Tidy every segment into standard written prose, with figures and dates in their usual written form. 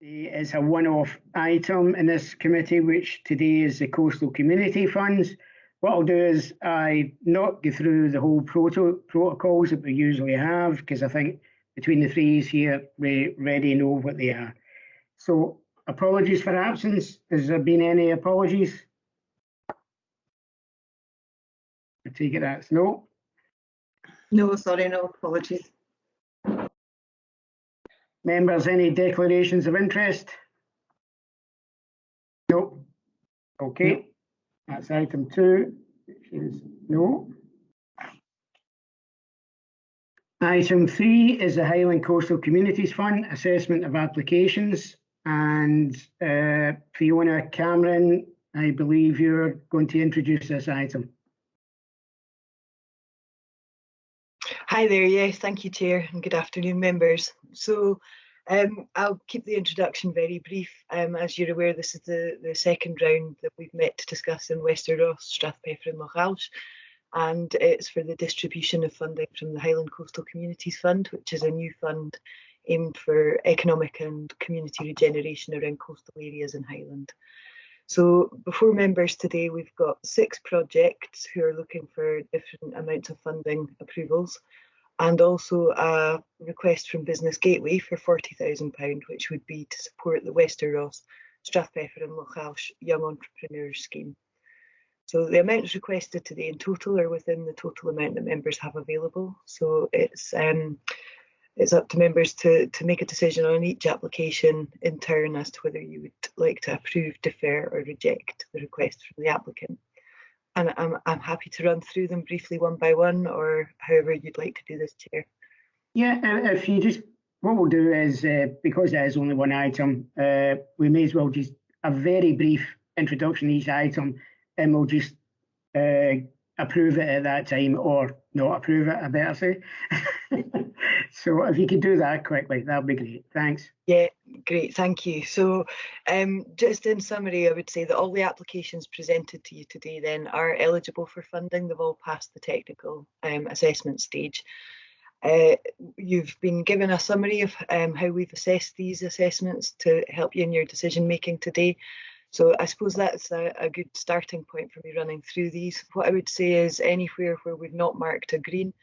It's a one-off item in this committee, which today is the Coastal Community Funds. What I'll do is I not go through the whole protocols that we usually have, because I think between the threes here, we already know what they are. So apologies for absence. Has there been any apologies? I take it that's no. No, sorry, no apologies. Members, any declarations of interest? No. Okay, that's item 2, which is no. Item 3 is the Highland Coastal Communities Fund assessment of applications. And Fiona Cameron, I believe you're going to introduce this item. Hi there, yes, thank you, Chair, and good afternoon, members. So I'll keep the introduction very brief. As you're aware, this is the second round that we've met to discuss in Ross, Strathpeffer and Lochalsh, and it's for the distribution of funding from the Highland Coastal Communities Fund, which is a new fund aimed for economic and community regeneration around coastal areas in Highland. So before members today, we've got 6 projects who are looking for different amounts of funding approvals, and also a request from Business Gateway for £40,000, which would be to support the Ross, Strathpeffer and Lochalsh Young Entrepreneurs Scheme. So the amounts requested today in total are within the total amount that members have available. So it's up to members to make a decision on each application in turn as to whether you would like to approve, defer or reject the request from the applicant. And I'm happy to run through them briefly one by one, or however you'd like to do this, Chair. Yeah, if you just, what we'll do is, because it is only one item, we may as well just a very brief introduction of each item, and we'll just approve it at that time, or not approve it, I better say. So if you could do that quickly, that'd be great. Thanks. Yeah, great, thank you. So just in summary, I would say that all the applications presented to you today then are eligible for funding. They've all passed the technical assessment stage. You've been given a summary of how we've assessed these assessments to help you in your decision making today. So I suppose that's a good starting point for me running through these. What I would say is anywhere where we've not marked a green,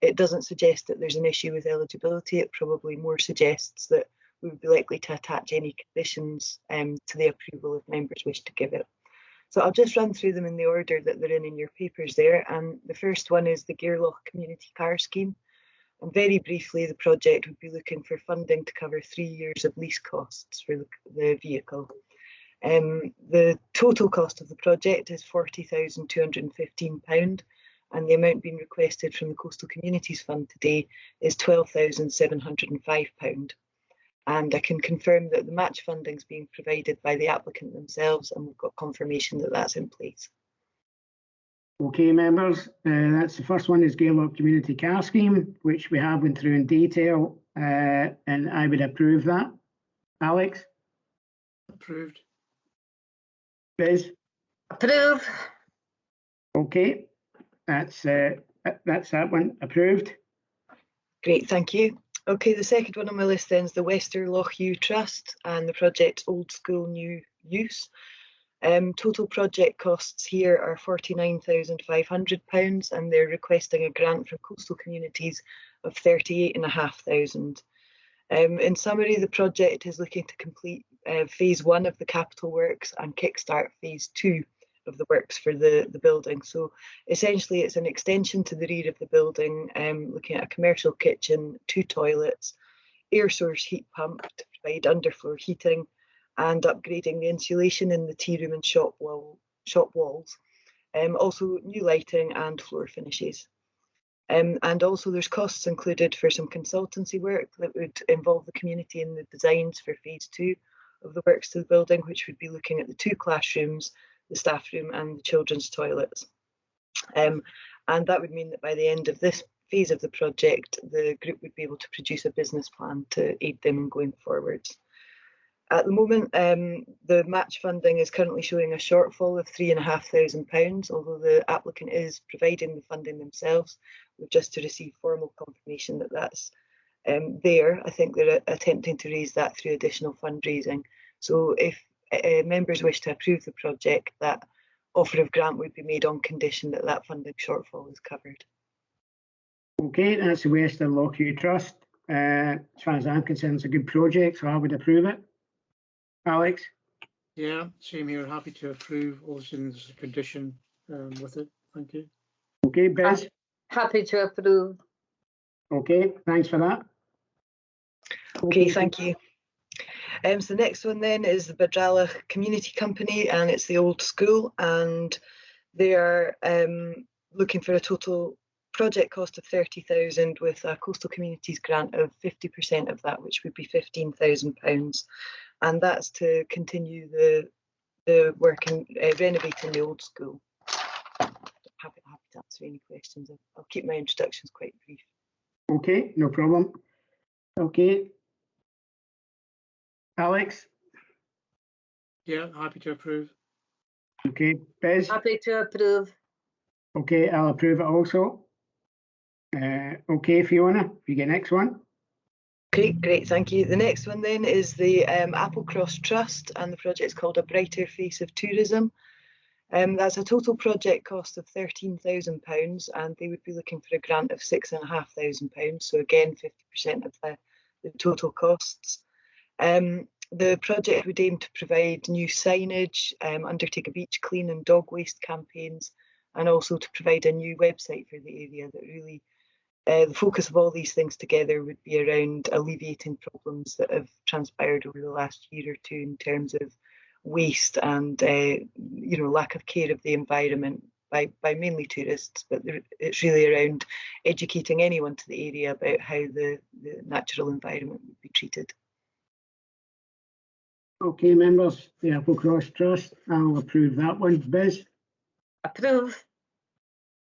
it doesn't suggest that there's an issue with eligibility. It probably more suggests that we would be likely to attach any conditions to the approval if members wish to give it. So I'll just run through them in the order that they're in your papers there. And the first one is the Gaylord Community Car Scheme. And very briefly, the project would be looking for funding to cover 3 years of lease costs for the vehicle. The total cost of the project is £40,215, and the amount being requested from the Coastal Communities Fund today is £12,705. And I can confirm that the match funding is being provided by the applicant themselves, and we've got confirmation that that's in place. Okay, members, that's the first one is Gaylord Community Car Scheme, which we have went through in detail, and I would approve that. Alex? Approved. Liz? Approved. Okay, that's that one approved. Great, thank you. Okay, the second one on my list then is the Lochalsh Trust and the project's Old School New Use. Total project costs here are £49,500, and they're requesting a grant from coastal communities of £38,500. In summary, the project is looking to complete phase 1 of the capital works and kickstart phase 2 of the works for the building. So essentially it's an extension to the rear of the building, looking at a commercial kitchen, 2 toilets, air source heat pump to provide underfloor heating, and upgrading the insulation in the tea room and shop walls. Also new lighting and floor finishes. And also there's costs included for some consultancy work that would involve the community in the designs for phase 2 of the works to the building, which would be looking at the 2 classrooms, the staff room and the children's toilets. And that would mean that by the end of this phase of the project, the group would be able to produce a business plan to aid them in going forwards. At the moment, the match funding is currently showing a shortfall of £3,500, although the applicant is providing the funding themselves. We've just to receive formal confirmation that that's there. I think they're attempting to raise that through additional fundraising. So if members wish to approve the project, that offer of grant would be made on condition that that funding shortfall is covered. Okay, that's the Western Lochview Trust. As far as I'm concerned, it's a good project, so I would approve it. Alex? Yeah, same here. Happy to approve. Also, there's a condition with it. Thank you. Okay, Biz? Happy to approve. Okay, thanks for that. Okay, thank you. So the next one then is the Badrala Community Company, and it's the old school, and they are looking for a total project cost of 30,000 with a coastal communities grant of 50% of that, which would be £15,000, and that's to continue the work in renovating the old school. Happy to answer any questions. I'll keep my introductions quite brief. Okay, no problem. Okay. Alex? Yeah, happy to approve. Okay, Biz? Happy to approve. Okay, I'll approve it also. Okay, Fiona, you get next one. Great, thank you. The next one then is the Applecross Trust, and the project is called A Brighter Face of Tourism. That's a total project cost of £13,000, and they would be looking for a grant of £6,500. So again, 50% of the total costs. The project would aim to provide new signage, undertake a beach clean and dog waste campaigns, and also to provide a new website for the area that really, the focus of all these things together would be around alleviating problems that have transpired over the last year or two in terms of waste and lack of care of the environment by mainly tourists, but it's really around educating anyone to the area about how the natural environment would be treated. Okay, members, the Applecross Trust, I'll approve that one. Biz? Approve.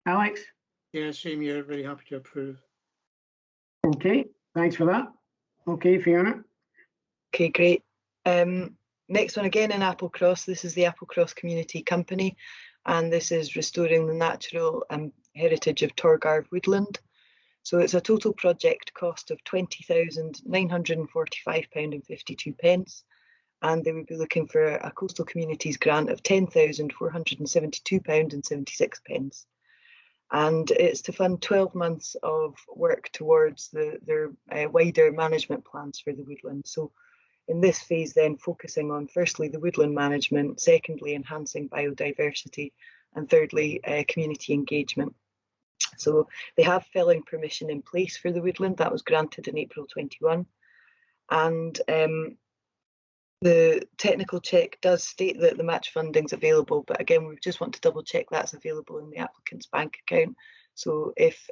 Alex? Yeah, same here. Really happy to approve. Okay, thanks for that. Okay, Fiona? Okay, great. Next one again in Applecross. This is the Applecross Community Company, and this is restoring the natural heritage of Torgarve Woodland. So it's a total project cost of £20,945.52, and they would be looking for a coastal communities grant of £10,472.76. And it's to fund 12 months of work towards their wider management plans for the woodland. So in this phase then focusing on firstly the woodland management, secondly enhancing biodiversity, and thirdly community engagement. So they have felling permission in place for the woodland that was granted in April 21, and the technical check does state that the match funding is available, but again we just want to double check that's available in the applicant's bank account. So if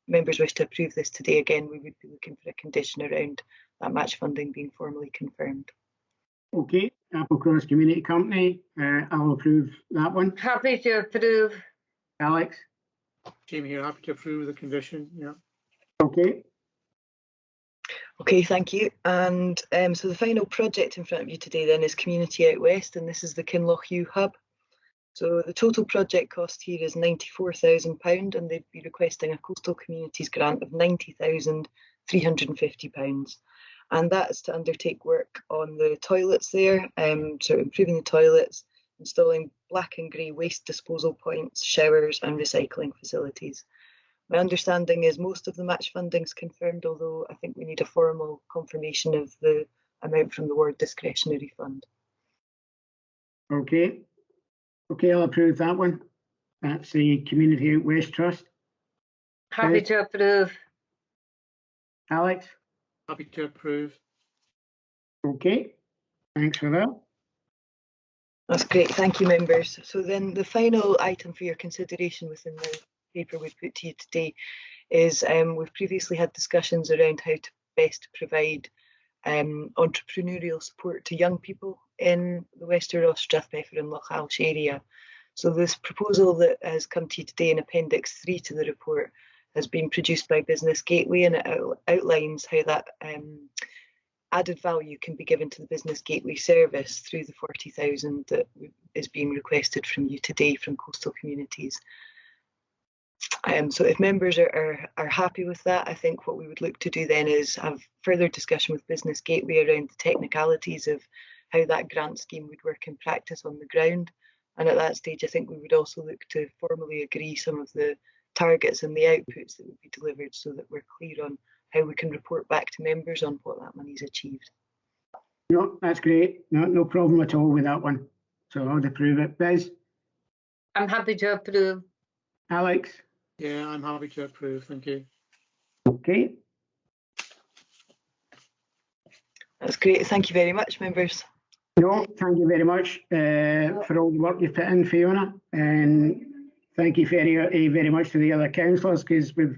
members wish to approve this today, again we would be looking for a condition around that match funding being formally confirmed. Okay, Applecross Community Company, I'll approve that one. Happy to approve. Alex? Same here. Happy to approve the condition. Yeah. Okay. Okay, thank you. And so the final project in front of you today then is Community Out West, and this is the Kinlochu Hub. So the total project cost here is £94,000, and they'd be requesting a coastal communities grant of £90,350. And that's to undertake work on the toilets there, so improving the toilets, installing black and grey waste disposal points, showers and recycling facilities. My understanding is most of the match funding is confirmed, although I think we need a formal confirmation of the amount from the word discretionary fund. Okay. Okay, I'll approve that one. That's the Community Out West Trust. Happy to approve. Alex? Happy to approve. Okay, thanks for that. That's great, thank you members. So then the final item for your consideration within the paper we've put to you today is we've previously had discussions around how to best provide entrepreneurial support to young people in the Wester Ross, Strathpeffer and Lochalsh area. So this proposal that has come to you today in Appendix 3 to the report has been produced by Business Gateway, and it outlines how that added value can be given to the Business Gateway service through the 40,000 that is being requested from you today from coastal communities. So if members are happy with that, I think what we would look to do then is have further discussion with Business Gateway around the technicalities of how that grant scheme would work in practice on the ground. And at that stage, I think we would also look to formally agree some of the targets and the outputs that would be delivered so that we're clear on how we can report back to members on what that money's achieved. No, that's great. No problem at all with that one. So I'll approve it. Bez? I'm happy to approve. Alex? Yeah, I'm happy to approve. Thank you. Okay. That's great. Thank you very much, members. No, thank you very much for all the work you've put in, Fiona, and thank you very much to the other councillors, because we've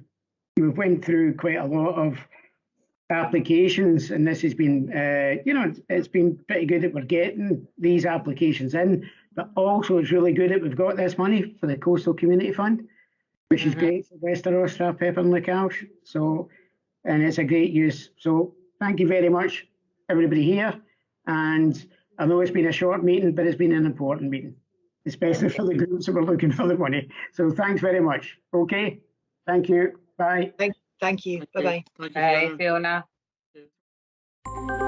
went through quite a lot of applications, and this has been, it's been pretty good that we're getting these applications in, but also it's really good that we've got this money for the Coastal Community Fund, which is great for Westeros, Strathpeffer and Lochalsh. So, and it's a great use. So thank you very much, everybody here. And I know it's been a short meeting, but it's been an important meeting, especially for the groups that were looking for the money. So thanks very much. Okay, thank you. Bye. Thank you. Bye-bye. Thank you, Bye, Fiona. Fiona.